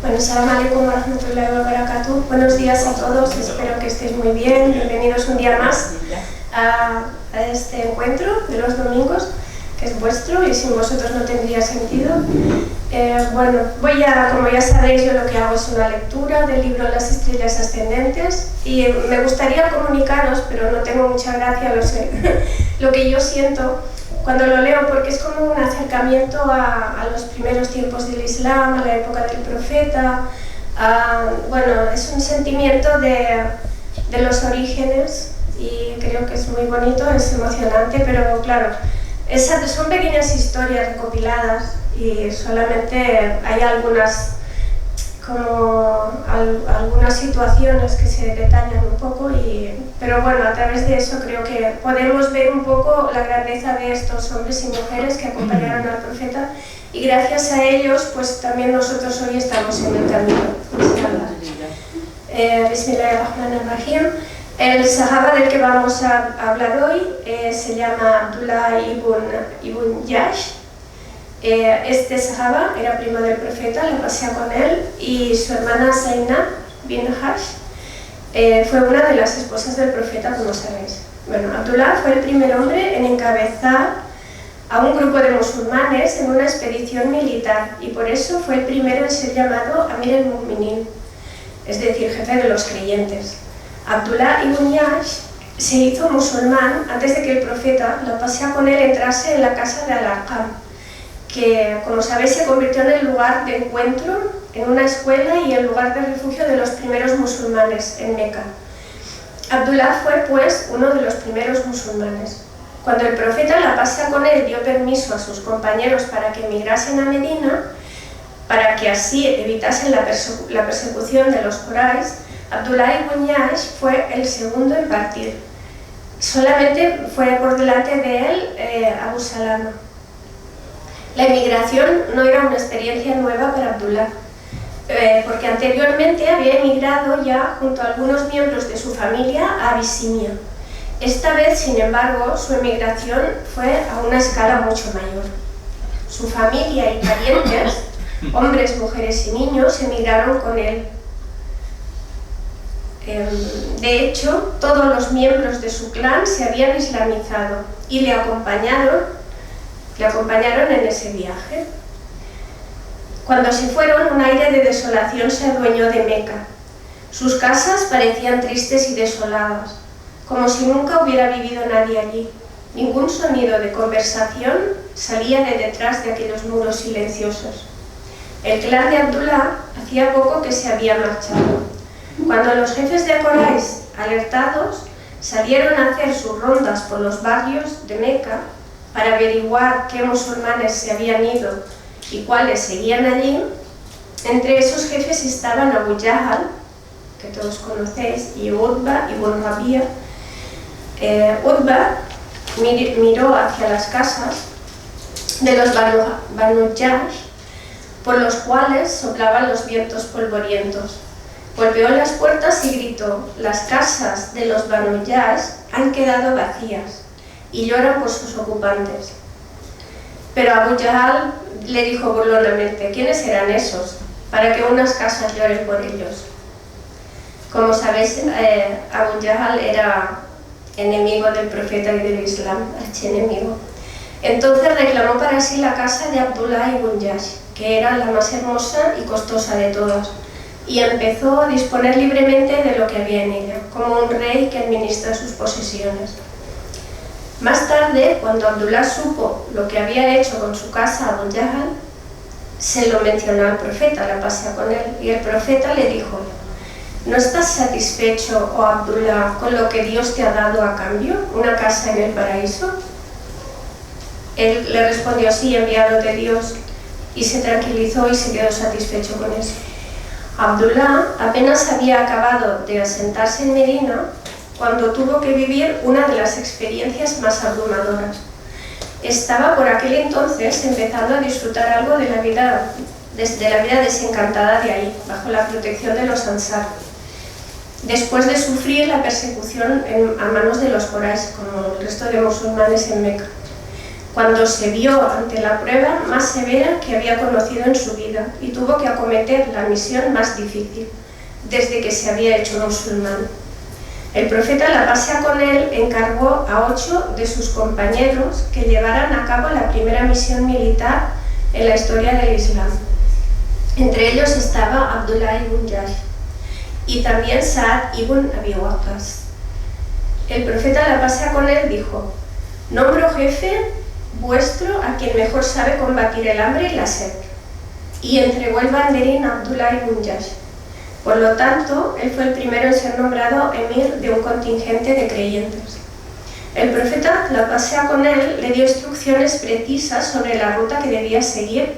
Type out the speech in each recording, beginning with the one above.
Bueno, salam alaikum wa rahmatullahi wa barakatuh. Buenos días a todos, espero que estéis muy bien. Bienvenidos un día más a este encuentro de los domingos, que es vuestro y sin vosotros no tendría sentido. Bueno, como ya sabéis, yo lo que hago es una lectura del libro Las estrellas ascendentes y me gustaría comunicaros, pero no tengo mucha gracia, lo sé, lo que yo siento cuando lo leo, porque es como un acercamiento a los primeros tiempos del Islam, a la época del profeta. Bueno, es un sentimiento de los orígenes y creo que es muy bonito, es emocionante, pero claro, son pequeñas historias recopiladas y solamente hay algunas situaciones que se detallan un poco, pero bueno, a través de eso creo que podemos ver un poco la grandeza de estos hombres y mujeres que acompañaron al profeta, y gracias a ellos pues también nosotros hoy estamos en el camino. Bismillahirrahmanirrahim. El sahaba del que vamos a hablar hoy se llama Abdullah ibn Jahsh. Este sahaba era primo del profeta, la pasea con él, y su hermana Zainab bin Jahsh fue una de las esposas del profeta, como sabéis. Bueno, Abdullah fue el primer hombre en encabezar a un grupo de musulmanes en una expedición militar y por eso fue el primero en ser llamado Amir al-Mu'minin, es decir, jefe de los creyentes. Abdullah ibn Jahsh se hizo musulmán antes de que el profeta, la pasea con él, entrase en la casa de Al-Arqam, que, como sabéis, se convirtió en el lugar de encuentro, en una escuela y el lugar de refugio de los primeros musulmanes en Meca. Abdullah fue, pues, uno de los primeros musulmanes. Cuando el profeta, la pasea con él, dio permiso a sus compañeros para que emigrasen a Medina, para que así evitasen la persecución de los Quraysh, Abdullah ibn Jahsh fue el segundo en partir. Solamente fue por delante de él Abu Salama. La emigración no era una experiencia nueva para Abdullah, porque anteriormente había emigrado ya junto a algunos miembros de su familia a Abisinia. Esta vez, sin embargo, su emigración fue a una escala mucho mayor. Su familia y parientes, hombres, mujeres y niños, emigraron con él. De hecho, todos los miembros de su clan se habían islamizado y le acompañaron en ese viaje. Cuando se fueron, un aire de desolación se adueñó de Meca. Sus casas parecían tristes y desoladas, como si nunca hubiera vivido nadie allí. Ningún sonido de conversación salía de detrás de aquellos muros silenciosos. El clan de Abdullah hacía poco que se había marchado. Cuando los jefes de Quraysh, alertados, salieron a hacer sus rondas por los barrios de Meca para averiguar qué musulmanes se habían ido y cuáles seguían allí, entre esos jefes estaban Abu Jahl, que todos conocéis, y Utba ibn Rabi'a. Utba miró hacia las casas de los Banu Jahsh, por los cuales soplaban los vientos polvorientos. Golpeó las puertas y gritó: «Las casas de los Banu Jahsh han quedado vacías y lloran por sus ocupantes». Pero Abu Jahl le dijo burlonamente: «¿Quiénes serán esos para que unas casas lloren por ellos?». Como sabéis, Abu Jahl era enemigo del profeta y del Islam, archienemigo. Entonces reclamó para sí la casa de Abdullah ibn Jahsh, que era la más hermosa y costosa de todas, y empezó a disponer libremente de lo que había en ella, como un rey que administra sus posesiones. Más tarde, cuando Abdullah supo lo que había hecho con su casa Abu Jahl, se lo mencionó al profeta, la pasea con él, y el profeta le dijo: «¿No estás satisfecho, oh Abdullah, con lo que Dios te ha dado a cambio, una casa en el paraíso?». Él le respondió: «Sí, enviado de Dios», y se tranquilizó y se quedó satisfecho con eso. Abdullah apenas había acabado de asentarse en Medina cuando tuvo que vivir una de las experiencias más abrumadoras. Estaba por aquel entonces empezando a disfrutar algo de la vida desencantada de ahí, bajo la protección de los Ansar, después de sufrir la persecución a manos de los Quraysh, como el resto de musulmanes en Meca. cuando se vio ante la prueba más severa que había conocido en su vida y tuvo que acometer la misión más difícil desde que se había hecho musulmán. El profeta, la paz sea con él, encargó a 8 de sus compañeros que llevaran a cabo la primera misión militar en la historia del Islam. Entre ellos estaba Abdullah ibn Jash y también Saad ibn Abi Waqqas. El profeta, la paz sea con él, dijo: «Nombro jefe vuestro a quien mejor sabe combatir el hambre y la sed», y entregó el banderín a Abdullah ibn Jash. Por lo tanto, él fue el primero en ser nombrado emir de un contingente de creyentes. El profeta, la paz sea con él, le dio instrucciones precisas sobre la ruta que debía seguir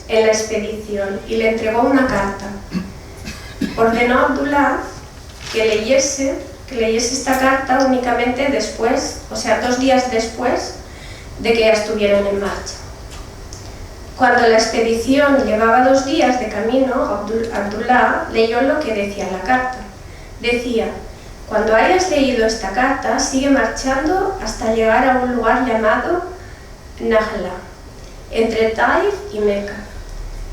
en la expedición y le entregó una carta. Ordenó a Abdullah que leyese esta carta únicamente después, o sea, 2 días después de que ya estuvieran en marcha. Cuando la expedición llevaba 2 días de camino, Abdullah leyó lo que decía la carta. Decía: «Cuando hayas leído esta carta, sigue marchando hasta llegar a un lugar llamado Nahla, entre Taif y Meca.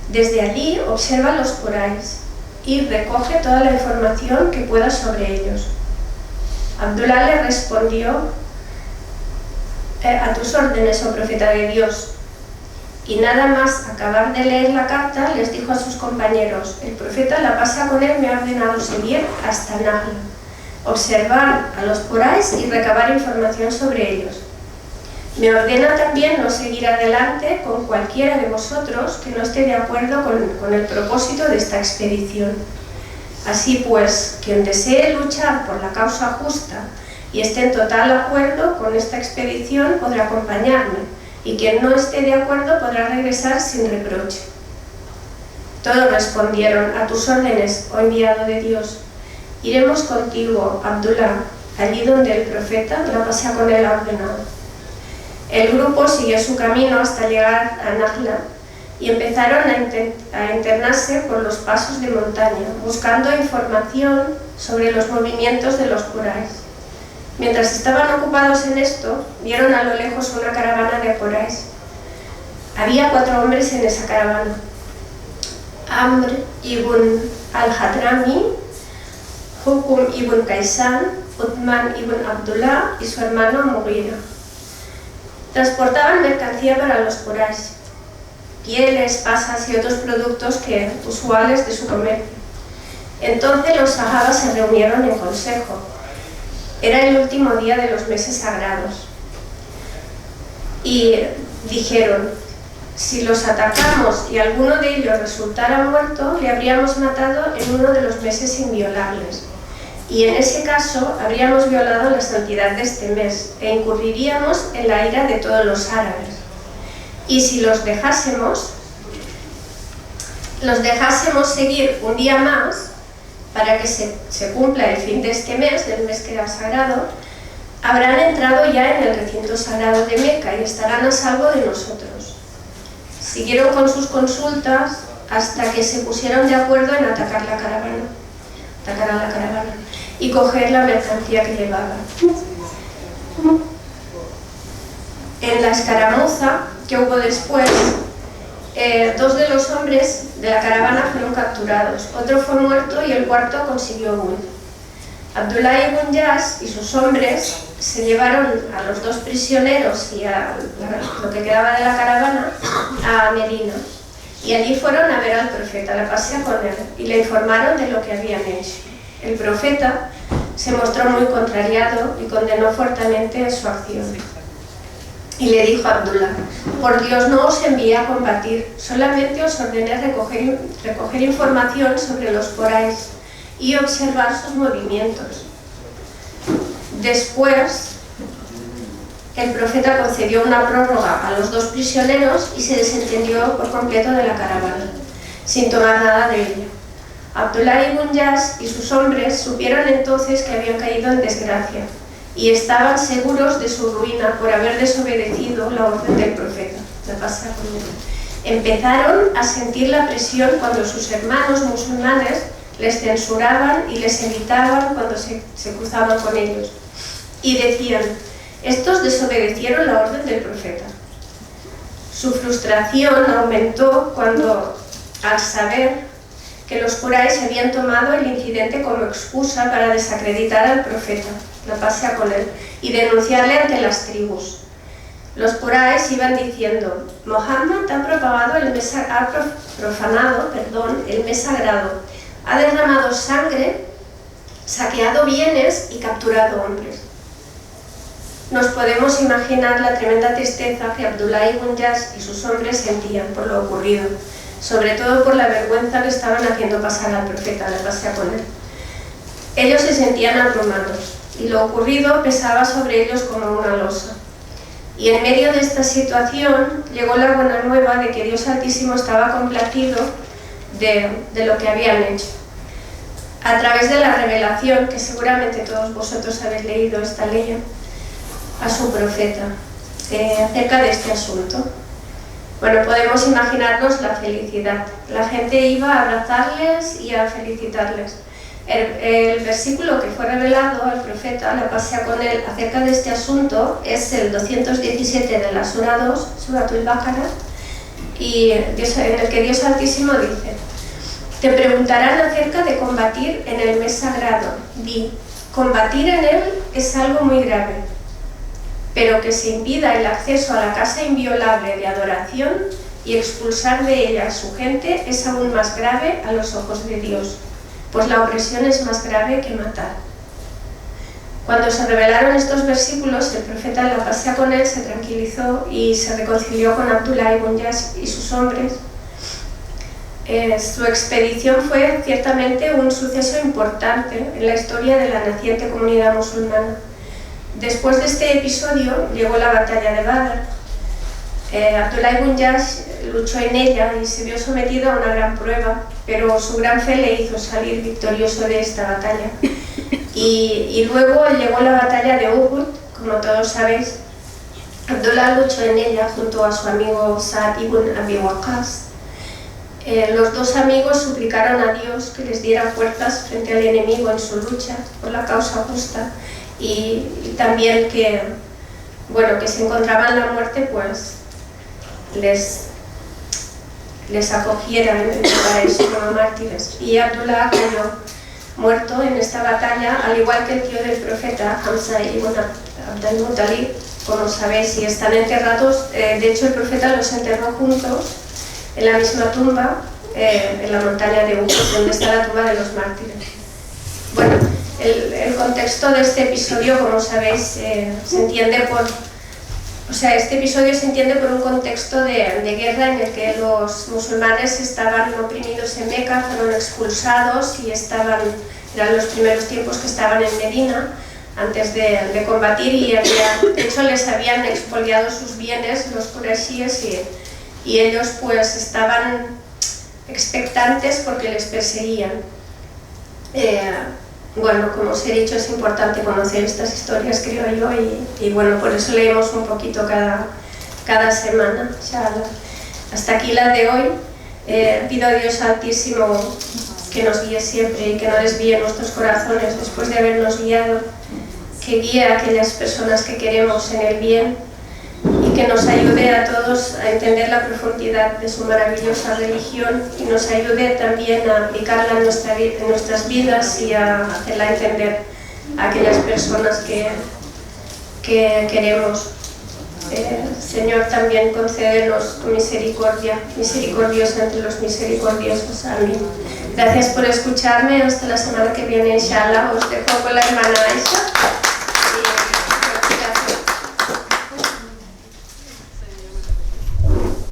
Desde allí observa los Quraysh y recoge toda la información que puedas sobre ellos». Abdullah le respondió: «A tus órdenes, oh profeta de Dios». Y nada más acabar de leer la carta, les dijo a sus compañeros: «El profeta, la paz sea con él, me ha ordenado seguir hasta Nahla, observar a los Quraysh y recabar información sobre ellos. Me ordena también no seguir adelante con cualquiera de vosotros que no esté de acuerdo con el propósito de esta expedición. Así pues, quien desee luchar por la causa justa y esté en total acuerdo con esta expedición podrá acompañarme, y quien no esté de acuerdo podrá regresar sin reproche». Todos respondieron: «A tus órdenes, oh enviado de Dios. Iremos contigo, Abdullah, allí donde el profeta, la paz sea con él, ha ordenado». El grupo siguió su camino hasta llegar a Nahla y empezaron a internarse por los pasos de montaña, buscando información sobre los movimientos de los Quraysh. Mientras estaban ocupados en esto, vieron a lo lejos una caravana de Quraysh. Había 4 hombres en esa caravana: Amr ibn al-Hadrami, Hukum ibn Kaysan, Uthman ibn Abdullah y su hermano Mughira. Transportaban mercancía para los Quraysh, pieles, pasas y otros productos usuales de su comercio. Entonces los sahabas se reunieron en consejo. Era el último día de los meses sagrados. Y dijeron: «Si los atacamos y alguno de ellos resultara muerto, le habríamos matado en uno de los meses inviolables. Y en ese caso habríamos violado la santidad de este mes e incurriríamos en la ira de todos los árabes. Y si los dejásemos seguir un día más, para que se cumpla el fin de este mes, del mes que era sagrado, habrán entrado ya en el recinto sagrado de Meca y estarán a salvo de nosotros». Siguieron con sus consultas hasta que se pusieron de acuerdo en atacar a la caravana y coger la mercancía que llevaban. En la escaramuza que hubo después, 2 de los hombres de la caravana fueron capturados, otro fue muerto y el cuarto consiguió huir. Abdullah ibn Jash y sus hombres se llevaron a los 2 prisioneros y a lo que quedaba de la caravana a Medina, y allí fueron a ver al profeta, la paz sea con él, y le informaron de lo que habían hecho. El profeta se mostró muy contrariado y condenó fuertemente su acción. Y le dijo a Abdullah: «Por Dios, no os envié a combatir, solamente os ordené recoger información sobre los Quraysh y observar sus movimientos». Después, el profeta concedió una prórroga a los 2 prisioneros y se desentendió por completo de la caravana, sin tomar nada de ella. Abdullah ibn Jash y sus hombres supieron entonces que habían caído en desgracia y estaban seguros de su ruina por haber desobedecido la orden del profeta. Empezaron a sentir la presión cuando sus hermanos musulmanes les censuraban y les evitaban cuando se cruzaban con ellos. Y decían: «Estos desobedecieron la orden del profeta». Su frustración aumentó cuando, al saber que los Quraysh habían tomado el incidente como excusa para desacreditar al profeta, la paz sea con él, y denunciarle ante las tribus. Los Quraysh iban diciendo: Mohammed ha profanado el mes sagrado, ha derramado sangre, saqueado bienes y capturado hombres. Nos podemos imaginar la tremenda tristeza que Abdullah ibn Jash y sus hombres sentían por lo ocurrido, sobre todo por la vergüenza que estaban haciendo pasar al profeta, la paz sea con él. Ellos se sentían abrumados y lo ocurrido pesaba sobre ellos como una losa. Y en medio de esta situación llegó la buena nueva de que Dios Altísimo estaba complacido de lo que habían hecho. A través de la revelación, que seguramente todos vosotros habéis leído esta ley, a su profeta acerca de este asunto. Bueno, podemos imaginarnos la felicidad. La gente iba a abrazarles y a felicitarles. El versículo que fue revelado al profeta, la paz sea con él, acerca de este asunto es el 217 de la Sura 2, Suratul Baqarah, y en el que Dios Altísimo dice: te preguntarán acerca de combatir en el mes sagrado. Di, combatir en él es algo muy grave, pero que se impida el acceso a la casa inviolable de adoración y expulsar de ella a su gente es aún más grave a los ojos de Dios, pues la opresión es más grave que matar. Cuando se revelaron estos versículos, el profeta, la paz sea con él, se tranquilizó y se reconcilió con Abdullah ibn Jash y sus hombres. Su expedición fue ciertamente un suceso importante en la historia de la naciente comunidad musulmana. Después de este episodio llegó la batalla de Badr. Abdullah ibn Jash luchó en ella y se vio sometido a una gran prueba, pero su gran fe le hizo salir victorioso de esta batalla. Y luego llegó la batalla de Uhud, como todos sabéis. Abdullah luchó en ella junto a su amigo Sa'd ibn Abi Waqqas. Los dos amigos suplicaron a Dios que les diera fuerzas frente al enemigo en su lucha por la causa justa, y también que, bueno, que si encontraban la muerte, pues les acogiera en el paraíso como mártires. Y Abdullah cayó muerto en esta batalla, al igual que el tío del profeta, Hamza ibn Abdul Muttalib, como sabéis, y están enterrados. De hecho, el profeta los enterró juntos en la misma tumba, en la montaña de Uhud, donde está la tumba de los mártires. Bueno, el contexto de este episodio, como sabéis, se entiende por... O sea, este episodio se entiende por un contexto de guerra en el que los musulmanes estaban oprimidos en Meca, fueron expulsados y eran los primeros tiempos que estaban en Medina antes de combatir, y de hecho les habían expoliado sus bienes los qurayshíes, y ellos pues estaban expectantes porque les perseguían. Bueno, como os he dicho, es importante conocer estas historias, creo yo, y bueno, por eso leemos un poquito cada semana, inshallah. Hasta aquí la de hoy. Pido a Dios Altísimo que nos guíe siempre y que no desvíe nuestros corazones después de habernos guiado, que guíe a aquellas personas que queremos en el bien, y que nos ayude a todos a entender la profundidad de su maravillosa religión, y nos ayude también a aplicarla en nuestras vidas y a hacerla entender a aquellas personas que queremos. Señor, también concédenos tu misericordia, misericordiosa entre los misericordiosos. Amén. Gracias por escucharme. Hasta la semana que viene, inshallah. Os dejo con la hermana Aisha.